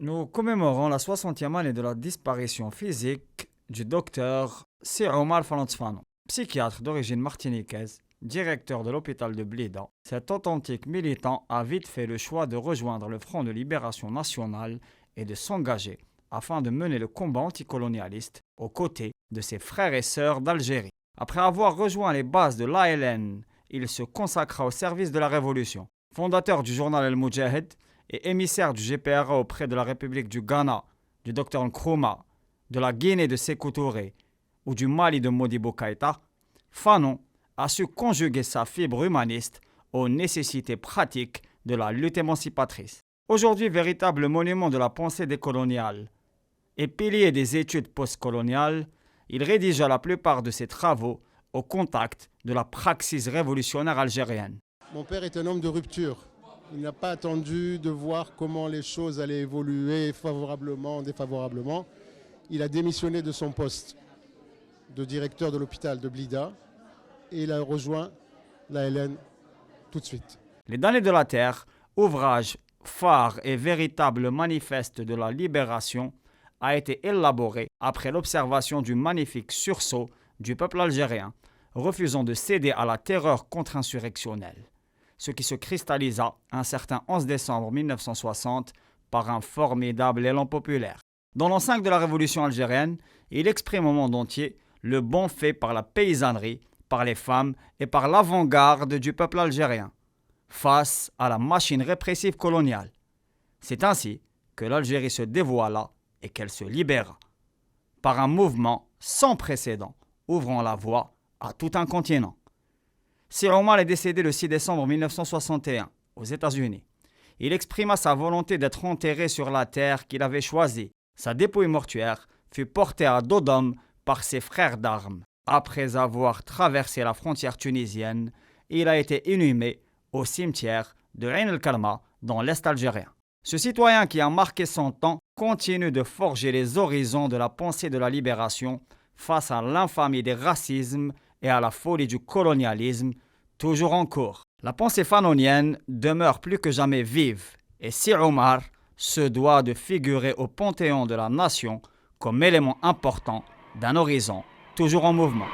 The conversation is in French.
Nous commémorons la 60e année de la disparition physique du docteur Sir Omar Foulante Fanon, psychiatre d'origine martiniquaise, directeur de l'hôpital de Blida. Cet authentique militant a vite fait le choix de rejoindre le Front de libération nationale et de s'engager afin de mener le combat anticolonialiste aux côtés de ses frères et sœurs d'Algérie. Après avoir rejoint les bases de l'ALN, il se consacra au service de la Révolution. Fondateur du journal El Moudjahid et émissaire du GPRA auprès de la République du Ghana, du Dr Nkrumah, de la Guinée de Sékou Touré ou du Mali de Modibo Keïta, Fanon a su conjuguer sa fibre humaniste aux nécessités pratiques de la lutte émancipatrice. Aujourd'hui véritable monument de la pensée décoloniale et pilier des études postcoloniales, il rédigea la plupart de ses travaux au contact de la praxis révolutionnaire algérienne. Mon père est un homme de rupture. Il n'a pas attendu de voir comment les choses allaient évoluer favorablement, défavorablement. Il a démissionné de son poste de directeur de l'hôpital de Blida et il a rejoint l'ALN tout de suite. Les Damnés de la Terre, ouvrage phare et véritable manifeste de la libération, a été élaboré après l'observation du magnifique sursaut du peuple algérien, refusant de céder à la terreur contre-insurrectionnelle, ce qui se cristallisa un certain 11 décembre 1960 par un formidable élan populaire. Dans l'an 5 de la révolution algérienne, il exprime au monde entier le bon fait par la paysannerie, par les femmes et par l'avant-garde du peuple algérien, face à la machine répressive coloniale. C'est ainsi que l'Algérie se dévoila et qu'elle se libéra, par un mouvement sans précédent, ouvrant la voie à tout un continent. Sir Omar est décédé le 6 décembre 1961 aux États-Unis. Il exprima sa volonté d'être enterré sur la terre qu'il avait choisie. Sa dépouille mortuaire fut portée à dos d'homme par ses frères d'armes. Après avoir traversé la frontière tunisienne, il a été inhumé au cimetière de Ain el-Kalma dans l'Est algérien. Ce citoyen qui a marqué son temps continue de forger les horizons de la pensée de la libération face à l'infamie des racismes et à la folie du colonialisme, toujours en cours. La pensée fanonienne demeure plus que jamais vive et Sir Omar se doit de figurer au panthéon de la nation comme élément important d'un horizon toujours en mouvement.